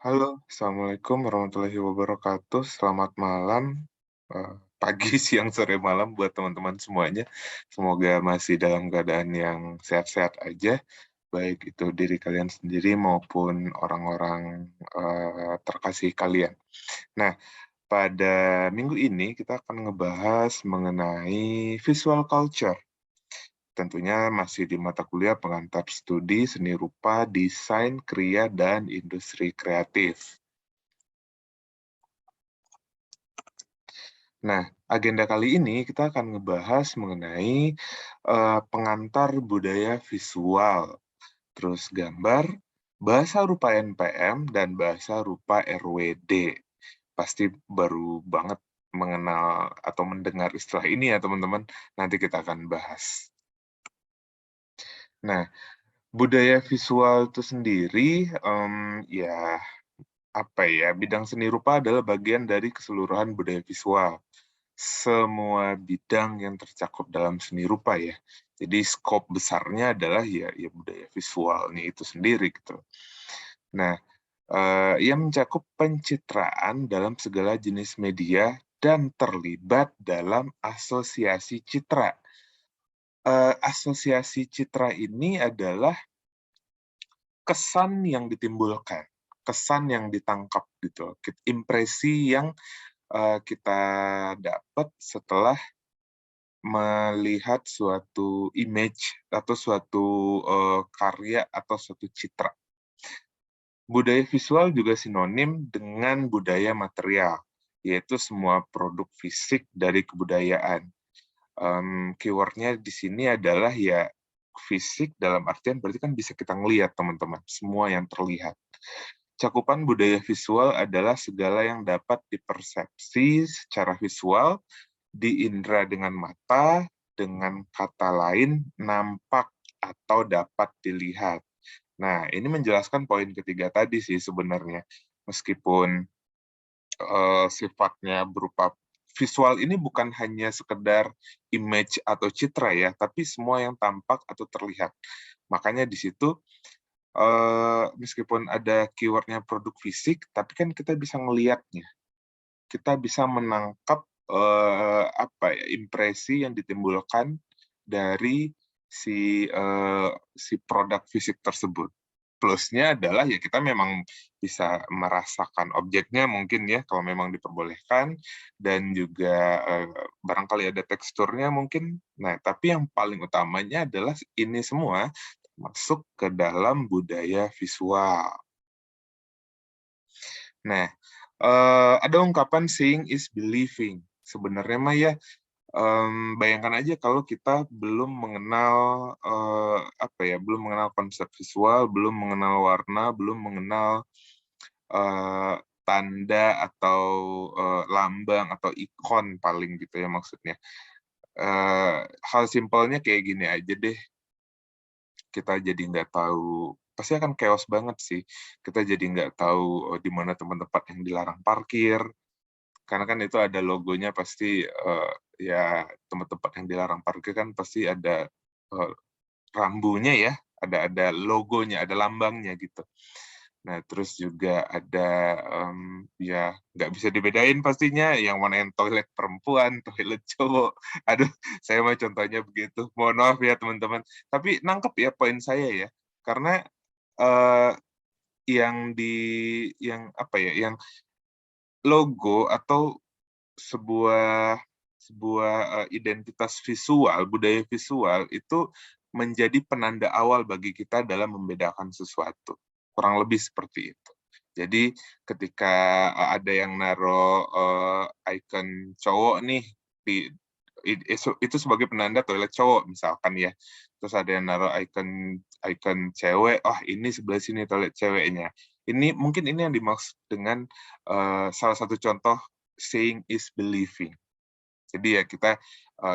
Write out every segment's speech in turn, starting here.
Halo, Assalamualaikum warahmatullahi wabarakatuh. Selamat malam, pagi, siang, sore, malam buat teman-teman semuanya. Semoga masih dalam keadaan yang sehat-sehat aja, baik itu diri kalian sendiri maupun orang-orang terkasih kalian. Nah, pada minggu ini kita akan ngebahas mengenai visual culture. Tentunya masih di mata kuliah pengantar studi seni rupa, desain, kriya, dan industri kreatif. Nah, agenda kali ini kita akan ngebahas mengenai pengantar budaya visual, terus gambar, bahasa rupa NPM, dan bahasa rupa RWD. Pasti baru banget mengenal atau mendengar istilah ini ya teman-teman, nanti kita akan bahas. Nah, budaya visual itu sendiri, ya apa ya, bidang seni rupa adalah bagian dari keseluruhan budaya visual. Semua bidang yang tercakup dalam seni rupa ya. Jadi skop besarnya adalah ya budaya visualnya itu sendiri gitu. Nah, ia mencakup pencitraan dalam segala jenis media dan terlibat dalam asosiasi citra. Asosiasi citra ini adalah kesan yang ditimbulkan, kesan yang ditangkap gitu, impresi yang kita dapat setelah melihat suatu image atau suatu karya atau suatu citra. Budaya visual juga sinonim dengan budaya material, yaitu semua produk fisik dari kebudayaan. Keywordnya di sini adalah ya fisik dalam artian berarti kan bisa kita ngelihat teman-teman, semua yang terlihat. Cakupan budaya visual adalah segala yang dapat dipersepsi secara visual, diindra dengan mata, dengan kata lain, nampak atau dapat dilihat. Nah, ini menjelaskan poin ketiga tadi sih sebenarnya. Meskipun sifatnya berupa visual ini bukan hanya sekedar image atau citra ya, tapi semua yang tampak atau terlihat. Makanya di situ meskipun ada keywordnya produk fisik, tapi kan kita bisa ngelihatnya. Kita bisa menangkap apa ya, impresi yang ditimbulkan dari si produk fisik tersebut. Plusnya adalah ya kita memang bisa merasakan objeknya mungkin ya kalau memang diperbolehkan, dan juga barangkali ada teksturnya mungkin. Nah, tapi yang paling utamanya adalah ini semua masuk ke dalam budaya visual. Nah, ada ungkapan seeing is believing. Sebenarnya mah ya, bayangkan aja kalau kita belum mengenal, apa ya, belum mengenal konsep visual, belum mengenal warna, belum mengenal, tanda atau, lambang atau ikon paling gitu ya maksudnya. Hal simpelnya kayak gini aja deh, kita jadi nggak tahu pasti akan chaos banget sih. Kita jadi nggak tahu, di mana tempat-tempat yang dilarang parkir, karena kan itu ada logonya pasti, ya tempat-tempat yang dilarang parkir kan pasti ada, rambunya ya, ada logonya, ada lambangnya gitu. Nah, terus juga ada, ya nggak bisa dibedain pastinya yang mana yang toilet perempuan, toilet cowok. Aduh, saya mah contohnya begitu. Mohon maaf ya teman-teman. Tapi nangkep ya poin saya ya, karena, eee, yang apa ya, yang logo atau sebuah sebuah, identitas visual, budaya visual itu menjadi penanda awal bagi kita dalam membedakan sesuatu, kurang lebih seperti itu. Jadi ketika, ada yang naruh, ikon cowok nih di itu sebagai penanda toilet cowok misalkan ya, terus ada yang naruh ikon ikon cewek, "Oh ini sebelah sini toilet ceweknya." Ini mungkin ini yang dimaksud dengan, salah satu contoh seeing is believing. Jadi ya kita,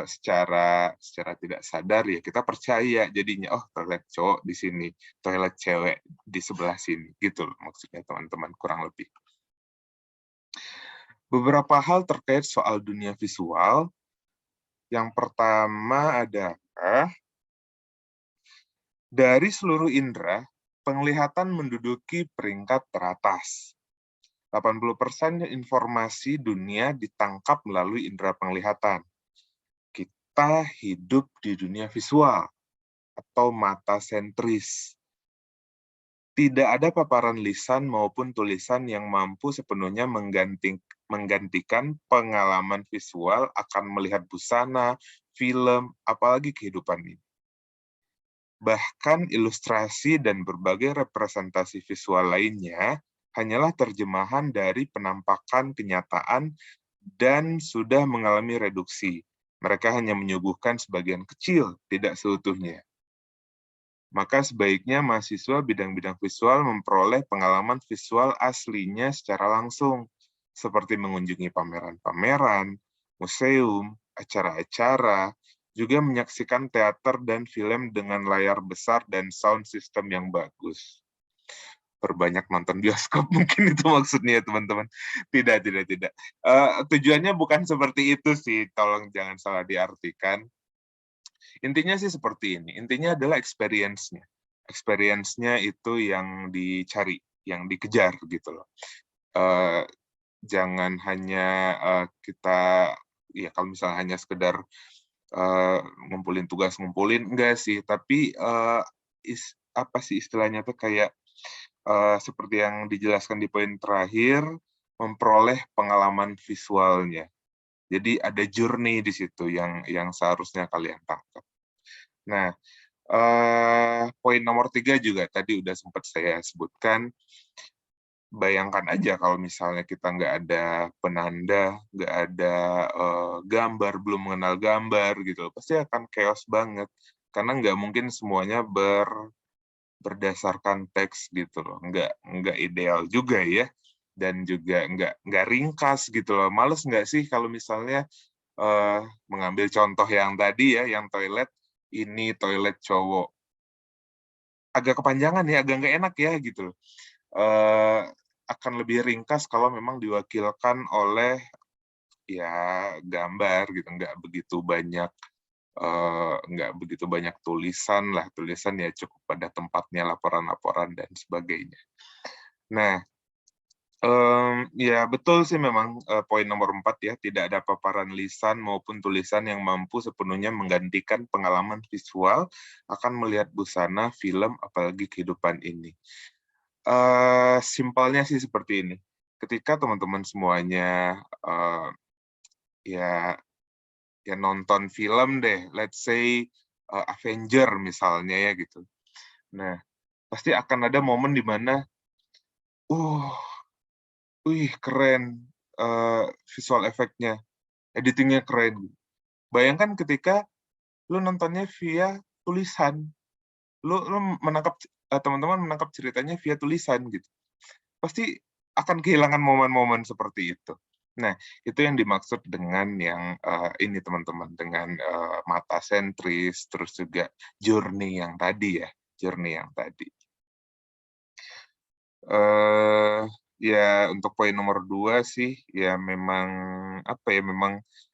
secara secara tidak sadar ya kita percaya jadinya, oh toilet cowok di sini, toilet cewek di sebelah sini, gitu loh maksudnya teman-teman, kurang lebih. Beberapa hal terkait soal dunia visual, yang pertama adalah dari seluruh indera, penglihatan menduduki peringkat teratas. 80% informasi dunia ditangkap melalui indera penglihatan. Kita hidup di dunia visual atau mata sentris. Tidak ada paparan lisan maupun tulisan yang mampu sepenuhnya menggantikan pengalaman visual akan melihat busana, film, apalagi kehidupan ini. Bahkan ilustrasi dan berbagai representasi visual lainnya hanyalah terjemahan dari penampakan kenyataan dan sudah mengalami reduksi. Mereka hanya menyuguhkan sebagian kecil, tidak seutuhnya. Maka sebaiknya mahasiswa bidang-bidang visual memperoleh pengalaman visual aslinya secara langsung, seperti mengunjungi pameran-pameran, museum, acara-acara, juga menyaksikan teater dan film dengan layar besar dan sound system yang bagus. Perbanyak nonton bioskop mungkin itu maksudnya, teman-teman. Tidak. Tujuannya bukan seperti itu sih, tolong jangan salah diartikan. Intinya sih seperti ini, intinya adalah experience-nya. Experience-nya itu yang dicari, yang dikejar gitu loh. Jangan hanya kita, ya kalau misalnya hanya sekedar ngumpulin tugas, enggak sih, tapi apa sih istilahnya tuh kayak seperti yang dijelaskan di poin terakhir, memperoleh pengalaman visualnya. Jadi ada journey di situ yang seharusnya kalian tangkap. Nah, poin nomor 3 juga tadi udah sempat saya sebutkan. Bayangkan aja kalau misalnya kita nggak ada penanda, nggak ada gambar, belum mengenal gambar gitu, pasti akan chaos banget. Karena nggak mungkin semuanya berdasarkan teks gitu loh, nggak ideal juga ya, dan juga nggak ringkas gitu loh. Males nggak sih kalau misalnya mengambil contoh yang tadi ya, yang toilet, ini toilet cowok. Agak kepanjangan ya, agak nggak enak ya gitu loh. Akan lebih ringkas kalau memang diwakilkan oleh ya gambar gitu, nggak begitu banyak tulisan lah, tulisan ya cukup pada tempatnya, laporan-laporan dan sebagainya. Nah, ya betul sih memang poin nomor 4 ya, tidak ada paparan lisan maupun tulisan yang mampu sepenuhnya menggantikan pengalaman visual akan melihat busana, film, apalagi kehidupan ini. Simpelnya sih seperti ini, ketika teman-teman semuanya ya nonton film deh, let's say Avenger misalnya ya gitu. Nah, pasti akan ada momen di mana, wih keren, visual efeknya, editingnya keren. Bayangkan ketika lu nontonnya via tulisan, lu menangkap, teman-teman menangkap ceritanya via tulisan gitu. Pasti akan kehilangan momen-momen seperti itu. Nah, itu yang dimaksud dengan yang ini teman-teman, dengan mata sentris, terus juga journey yang tadi ya, journey yang tadi. Ya untuk poin nomor 2 sih, ya memang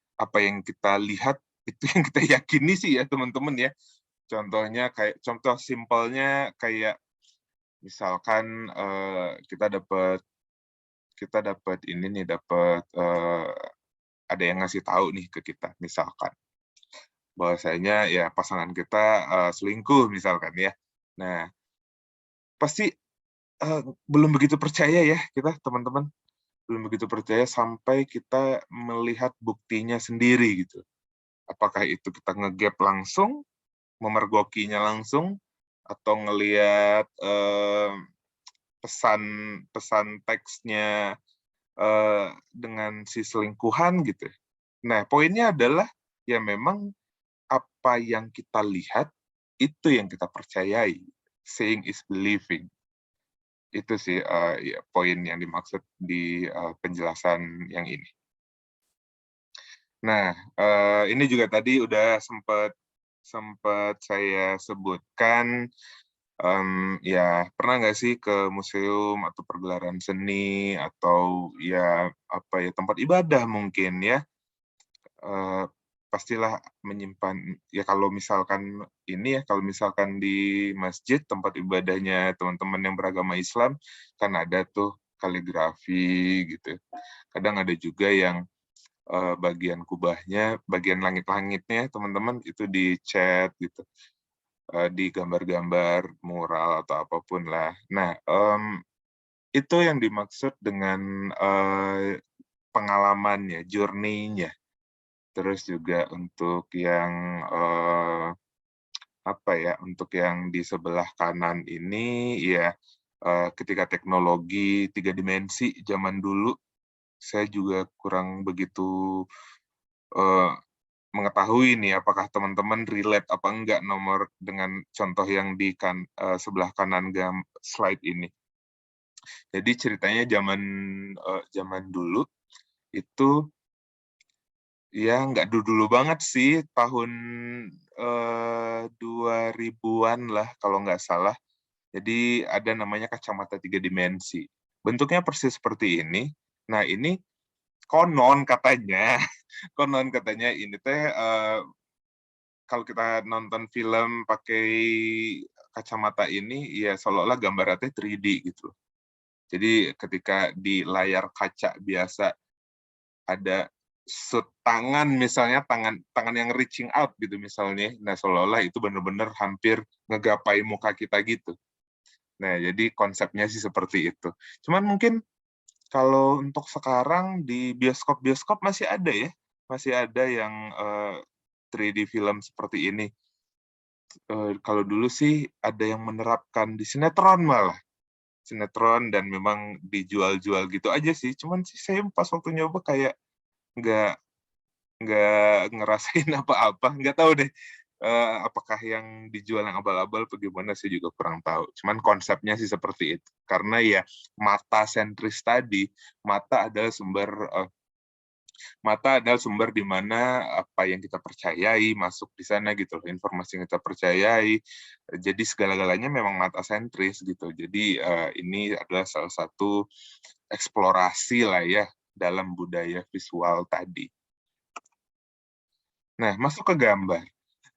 apa yang kita lihat itu yang kita yakini sih ya teman-teman ya. Contohnya kayak contoh simpelnya kayak misalkan kita dapat ini nih, ada yang ngasih tahu nih ke kita misalkan bahwasanya ya pasangan kita selingkuh misalkan ya. Nah, pasti belum begitu percaya ya kita teman-teman, belum begitu percaya sampai kita melihat buktinya sendiri gitu. Apakah itu kita ngegap langsung, memergokinya langsung, atau ngelihat pesan teksnya dengan si selingkuhan gitu. Nah, poinnya adalah ya memang apa yang kita lihat itu yang kita percayai. Seeing is believing. Itu sih ya, poin yang dimaksud di penjelasan yang ini. Nah, ini juga tadi udah sempat saya sebutkan. Ya pernah nggak sih ke museum atau pergelaran seni atau ya apa ya tempat ibadah mungkin ya, pastilah menyimpan, ya kalau misalkan ini ya, kalau misalkan di masjid tempat ibadahnya teman-teman yang beragama Islam, kan ada tuh kaligrafi gitu. Kadang ada juga yang bagian kubahnya, bagian langit-langitnya teman-teman itu dicat gitu, di gambar-gambar mural atau apapun lah. Nah, itu yang dimaksud dengan pengalamannya, journey-nya. Terus juga untuk yang apa ya, untuk yang di sebelah kanan ini ya, ketika teknologi 3 dimensi zaman dulu, saya juga kurang begitu mengetahui nih apakah teman-teman relate apa enggak nomor dengan contoh yang di sebelah kanan slide ini. Jadi ceritanya zaman dulu itu ya nggak dulu banget sih, tahun 2000-an lah kalau nggak salah. Jadi ada namanya kacamata 3 dimensi. Bentuknya persis seperti ini. Nah ini konon katanya, konon katanya ini teh kalau kita nonton film pakai kacamata ini, ya seolah-olah gambarnya teh 3D gitu. Jadi ketika di layar kaca biasa ada tangan misalnya, tangan yang reaching out gitu misalnya, nah seolah-olah itu benar-benar hampir ngegapai muka kita gitu. Nah jadi konsepnya sih seperti itu. Cuman mungkin kalau untuk sekarang di bioskop-bioskop masih ada ya, masih ada yang 3D film seperti ini. Kalau dulu sih ada yang menerapkan di sinetron malah. Sinetron dan memang dijual-jual gitu aja sih. Cuman sih saya pas waktu nyoba kayak nggak ngerasain apa-apa, nggak tahu deh, apakah yang dijual yang abal-abal atau gimana saya juga kurang tahu. Cuman konsepnya sih seperti itu. Karena ya mata sentris tadi, mata adalah sumber di mana apa yang kita percayai masuk di sana gitu, informasi yang kita percayai. Jadi segala-galanya memang mata sentris gitu. Jadi ini adalah salah satu eksplorasi lah ya dalam budaya visual tadi. Nah, masuk ke gambar.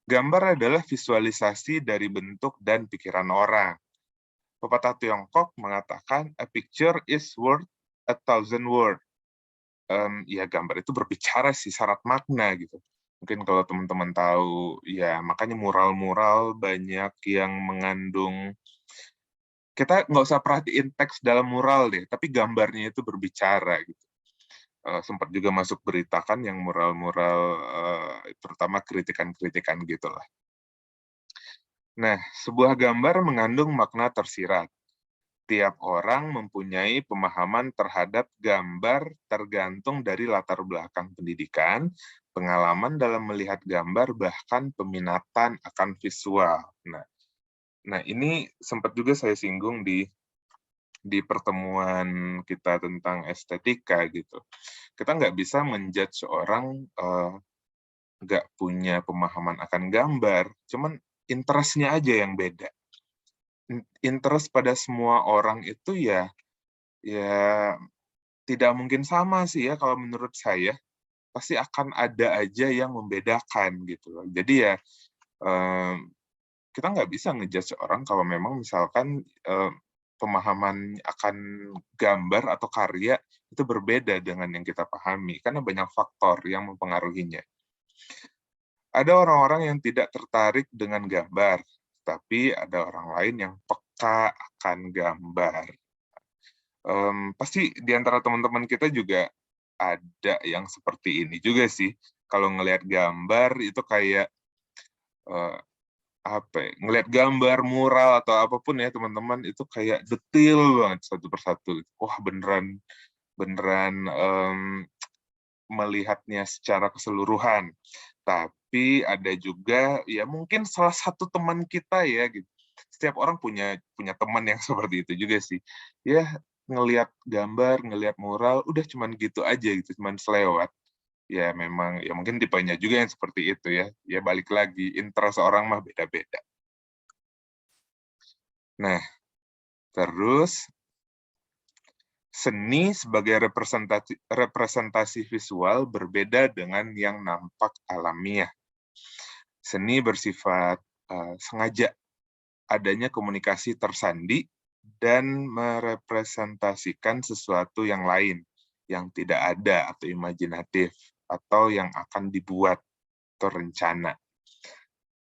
Gambar adalah visualisasi dari bentuk dan pikiran orang. Pepatah Tiongkok mengatakan, a picture is worth 1,000 words. Ya gambar itu berbicara sih, syarat makna gitu. Mungkin kalau teman-teman tahu, ya makanya mural-mural banyak yang mengandung, kita nggak usah perhatiin teks dalam mural deh, tapi gambarnya itu berbicara gitu. Sempat juga masuk berita kan yang mural-mural, terutama kritikan-kritikan gitulah. Nah, sebuah gambar mengandung makna tersirat. Tiap orang mempunyai pemahaman terhadap gambar tergantung dari latar belakang pendidikan, pengalaman dalam melihat gambar, bahkan peminatan akan visual. Nah ini sempat juga saya singgung di pertemuan kita tentang estetika gitu. Kita nggak bisa menjudge seorang nggak punya pemahaman akan gambar, cuman interest-nya aja yang beda. Interest pada semua orang itu ya tidak mungkin sama sih ya kalau menurut saya. Pasti akan ada aja yang membedakan gitu loh. Jadi ya kita nggak bisa ngejudge orang kalau memang misalkan pemahaman akan gambar atau karya itu berbeda dengan yang kita pahami, karena banyak faktor yang mempengaruhinya. Ada orang-orang yang tidak tertarik dengan gambar, tapi ada orang lain yang peka akan gambar. Pasti di antara teman-teman kita juga ada yang seperti ini juga sih. Kalau ngelihat gambar itu kayak apa ya, ngelihat gambar mural atau apapun ya teman-teman, itu kayak detail banget satu persatu. Wah beneran melihatnya secara keseluruhan. Tapi ada juga ya mungkin salah satu teman kita ya gitu. Setiap orang punya teman yang seperti itu juga sih. Ya ngelihat gambar, ngelihat mural, udah cuman gitu aja gitu, cuman selewat. Ya memang ya mungkin tipenya juga yang seperti itu ya. Ya balik lagi, interest orang mah beda-beda. Nah, terus Seni sebagai representasi visual berbeda dengan yang nampak alamiah. Seni bersifat sengaja, adanya komunikasi tersandi dan merepresentasikan sesuatu yang lain, yang tidak ada atau imajinatif, atau yang akan dibuat atau rencana.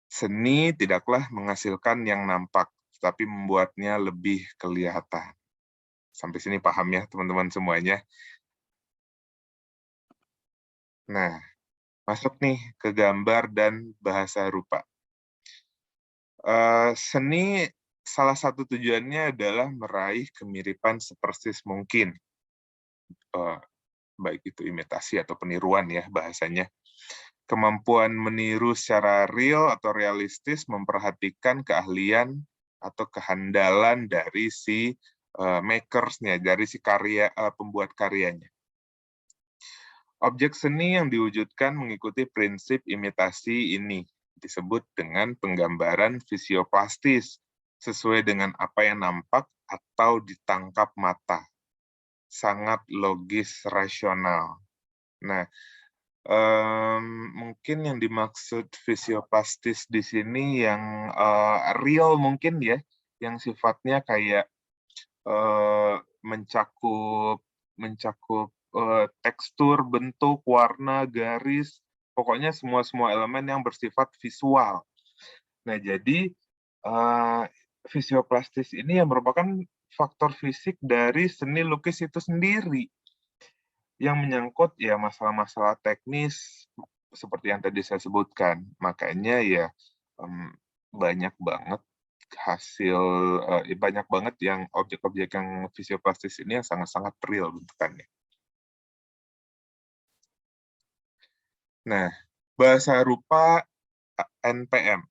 Seni tidaklah menghasilkan yang nampak, tapi membuatnya lebih kelihatan. Sampai sini paham ya teman-teman semuanya? Nah, masuk nih ke gambar dan bahasa rupa. Seni salah satu tujuannya adalah meraih kemiripan sepersis mungkin. Baik itu imitasi atau peniruan ya bahasanya. Kemampuan meniru secara real atau realistis memperhatikan keahlian atau kehandalan dari si makersnya, dari si pembuat karyanya. Objek seni yang diwujudkan mengikuti prinsip imitasi ini disebut dengan penggambaran fisioplastis, sesuai dengan apa yang nampak atau ditangkap mata. Sangat logis, rasional. Nah, mungkin yang dimaksud fisioplastis di sini yang real mungkin ya, yang sifatnya kayak mencakup tekstur, bentuk, warna, garis, pokoknya semua elemen yang bersifat visual. Nah, jadi fisioplastis ini yang merupakan faktor fisik dari seni lukis itu sendiri, yang menyangkut ya masalah-masalah teknis seperti yang tadi saya sebutkan. Makanya ya banyak banget banyak banget yang objek-objek yang fisioplastis ini yang sangat-sangat real bentukannya. Nah, bahasa rupa NPM.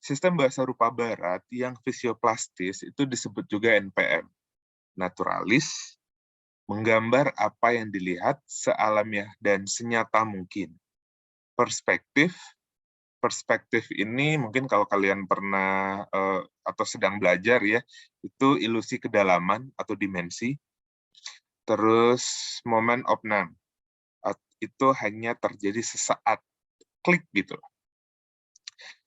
Sistem bahasa rupa barat yang fisioplastis itu disebut juga NPM. Naturalis, menggambar apa yang dilihat sealamiah dan senyata mungkin. Perspektif ini mungkin kalau kalian pernah atau sedang belajar ya, itu ilusi kedalaman atau dimensi. Terus moment of none, itu hanya terjadi sesaat, klik gitu.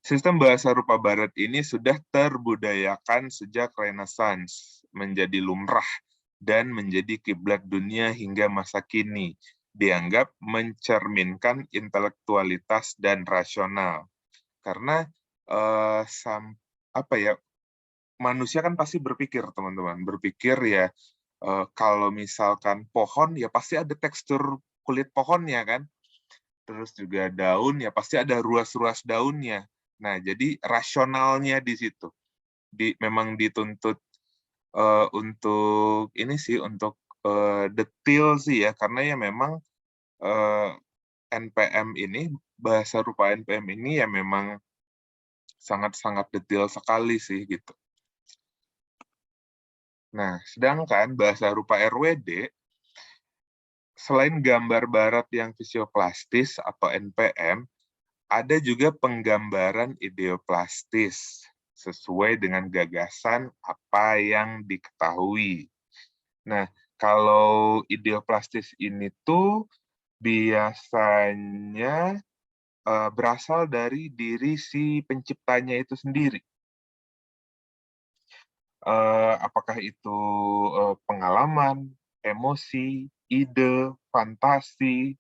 Sistem bahasa rupa barat ini sudah terbudayakan sejak Renaissance, menjadi lumrah dan menjadi kiblat dunia hingga masa kini, dianggap mencerminkan intelektualitas dan rasional. Karena manusia kan pasti berpikir, teman-teman. Berpikir ya, kalau misalkan pohon, ya pasti ada tekstur kulit pohonnya kan. Terus juga daun, ya pasti ada ruas-ruas daunnya. Nah, jadi rasionalnya di situ. Memang dituntut untuk ini sih, untuk detail sih ya, karena ya memang NPM ini, bahasa rupa NPM ini ya memang sangat-sangat detail sekali sih gitu. Nah, sedangkan bahasa rupa RWD, selain gambar barat yang fisioplastis atau NPM, ada juga penggambaran ideoplastis sesuai dengan gagasan apa yang diketahui. Nah, kalau ideoplastis ini tuh biasanya berasal dari diri si penciptanya itu sendiri. Apakah itu pengalaman, emosi, ide, fantasi,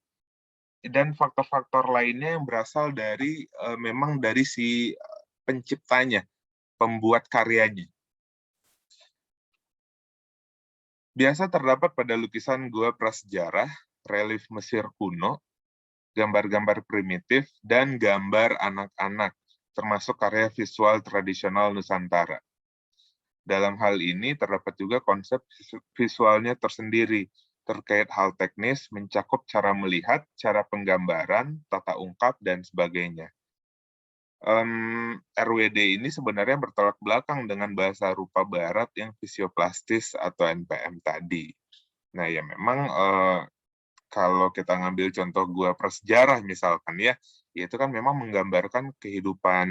dan faktor-faktor lainnya yang berasal dari memang dari si penciptanya, pembuat karyanya. Biasa terdapat pada lukisan gua prasejarah, relief Mesir kuno, gambar-gambar primitif, dan gambar anak-anak, termasuk karya visual tradisional Nusantara. Dalam hal ini terdapat juga konsep visualnya tersendiri, terkait hal teknis, mencakup cara melihat, cara penggambaran, tata ungkap, dan sebagainya. RWD ini sebenarnya bertolak belakang dengan bahasa rupa barat yang fisioplastis atau NPM tadi. Nah ya memang kalau kita ngambil contoh gua prasejarah misalkan ya, itu kan memang menggambarkan kehidupan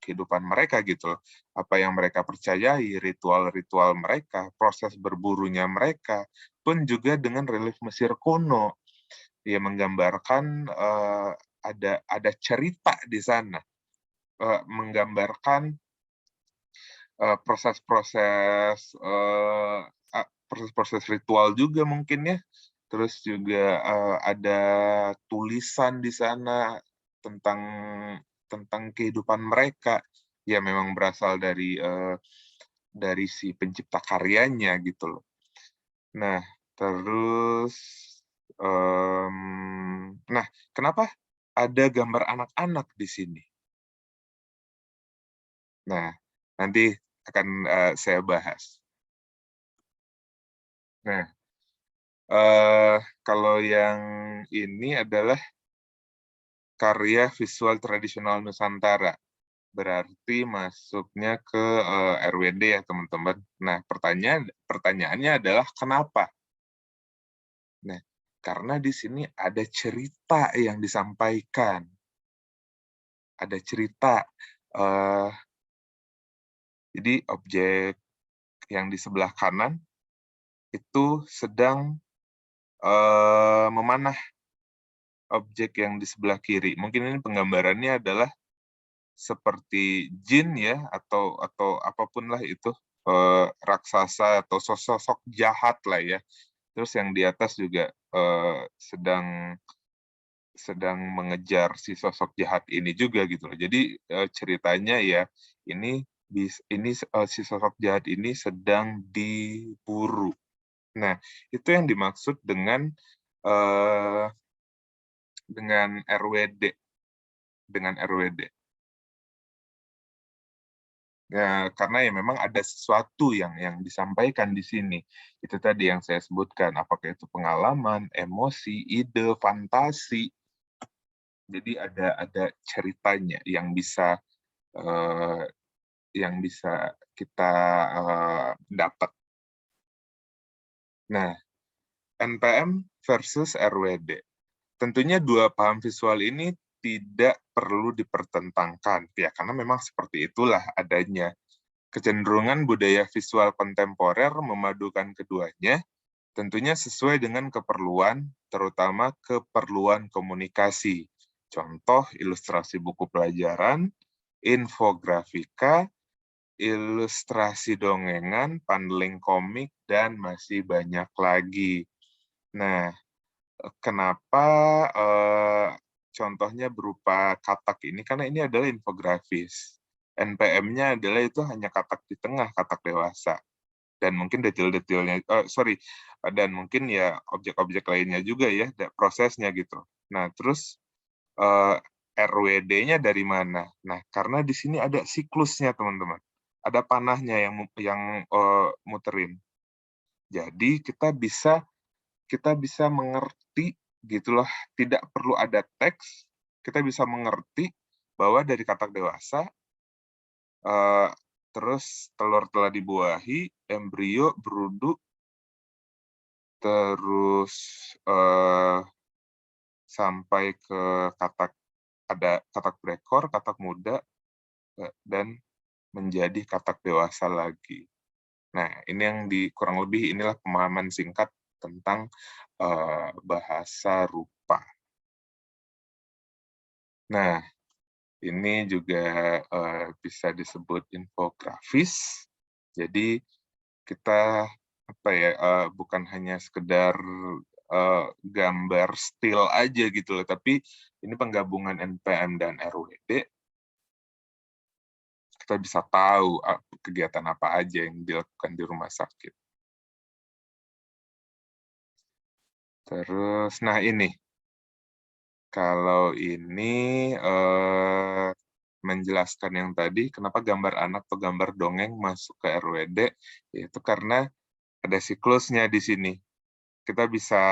kehidupan mereka gitu loh. Apa yang mereka percayai, ritual-ritual mereka, proses berburunya mereka, pun juga dengan relief Mesir kuno. Ia menggambarkan ada cerita di sana, menggambarkan proses-proses proses-proses ritual juga mungkin ya. Terus juga ada tulisan di sana tentang kehidupan mereka. Ya memang berasal dari si pencipta karyanya gitu loh. Nah, terus nah, kenapa ada gambar anak-anak di sini? Nah, nanti akan saya bahas. Nah, kalau yang ini adalah karya visual tradisional Nusantara, berarti masuknya ke RWD ya teman-teman. Nah, pertanyaannya adalah kenapa? Nah, karena di sini ada cerita yang disampaikan, ada cerita. Jadi objek yang di sebelah kanan itu sedang memanah objek yang di sebelah kiri. Mungkin ini penggambarannya adalah seperti jin ya, atau apapun lah itu, raksasa atau sosok jahat lah ya. Terus yang di atas juga sedang mengejar si sosok jahat ini juga gitu loh. Jadi ceritanya ya ini si sosok jahat ini sedang diburu. Nah, itu yang dimaksud dengan RWD, dengan RWD. Ya, karena ya memang ada sesuatu yang disampaikan di sini. Itu tadi yang saya sebutkan, apakah itu pengalaman, emosi, ide, fantasi. Jadi ada ceritanya yang bisa kita dapat. Nah, NPM versus RWD. Tentunya dua paham visual ini tidak perlu dipertentangkan, ya karena memang seperti itulah adanya. Kecenderungan budaya visual kontemporer memadukan keduanya, tentunya sesuai dengan keperluan, terutama keperluan komunikasi. Contoh ilustrasi buku pelajaran, infografika, ilustrasi dongengan, paneling komik, dan masih banyak lagi. Nah, kenapa contohnya berupa katak ini? Karena ini adalah infografis. NPM-nya adalah itu hanya katak di tengah, katak dewasa. Dan mungkin detail-detailnya, dan mungkin ya objek-objek lainnya juga ya, prosesnya gitu. Nah, terus RWD-nya dari mana? Nah, karena di sini ada siklusnya, teman-teman. Ada panahnya yang muterin. Jadi kita bisa mengerti gitulah, tidak perlu ada teks, kita bisa mengerti bahwa dari katak dewasa, terus telur telah dibuahi, embrio, beruduk, terus sampai ke ada katak berekor, katak muda, dan menjadi katak dewasa lagi. Nah, ini yang kurang lebih inilah pemahaman singkat tentang bahasa rupa. Nah, ini juga bisa disebut infografis. Jadi kita bukan hanya sekedar gambar still aja gitu loh, tapi ini penggabungan NPM dan RWD. Kita bisa tahu kegiatan apa aja yang dilakukan di rumah sakit. Terus, nah ini, kalau ini menjelaskan yang tadi, kenapa gambar anak atau gambar dongeng masuk ke RWD, yaitu karena ada siklusnya di sini. Kita bisa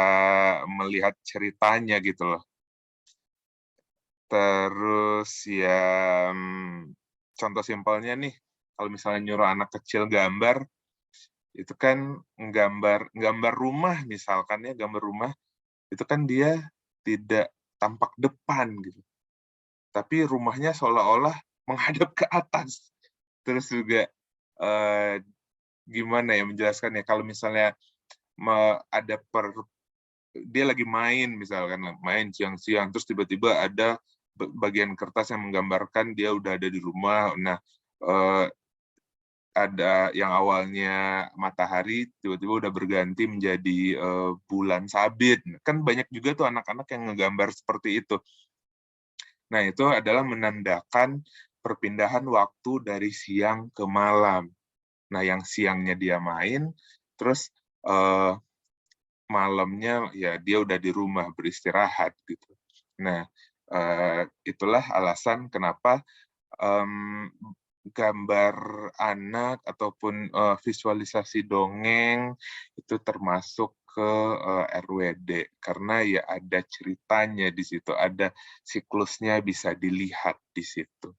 melihat ceritanya gitu loh. Terus ya, contoh simpelnya nih, kalau misalnya nyuruh anak kecil gambar, itu kan gambar rumah misalkan ya, gambar rumah, itu kan dia tidak tampak depan gitu. Tapi rumahnya seolah-olah menghadap ke atas. Terus juga, gimana ya menjelaskannya, kalau misalnya ada dia lagi main misalkan, main siang-siang, terus tiba-tiba ada bagian kertas yang menggambarkan dia udah ada di rumah. Nah, ada yang awalnya matahari, tiba-tiba udah berganti menjadi bulan sabit. Kan banyak juga tuh anak-anak yang ngegambar seperti itu. Nah, itu adalah menandakan perpindahan waktu dari siang ke malam. Nah, yang siangnya dia main, terus malamnya ya dia udah di rumah beristirahat gitu. Nah, itulah alasan kenapa gambar anak ataupun visualisasi dongeng itu termasuk ke RWD karena ya ada ceritanya di situ, ada siklusnya bisa dilihat di situ.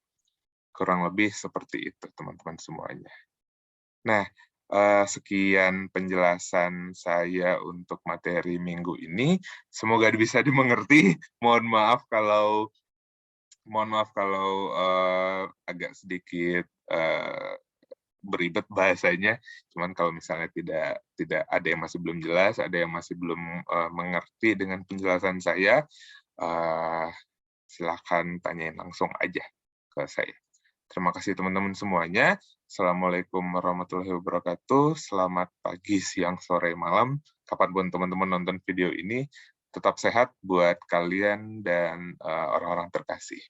Kurang lebih seperti itu teman-teman semuanya. Nah, sekian penjelasan saya untuk materi minggu ini. Semoga bisa dimengerti. Mohon maaf kalau agak sedikit beribet bahasanya. Cuman kalau misalnya tidak ada yang masih belum jelas, ada yang masih belum mengerti dengan penjelasan saya, silakan tanyain langsung aja ke saya. Terima kasih teman-teman semuanya. Assalamualaikum warahmatullahi wabarakatuh. Selamat pagi, siang, sore, malam. Kapanpun teman-teman nonton video ini, tetap sehat buat kalian dan orang-orang terkasih.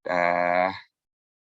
Dah.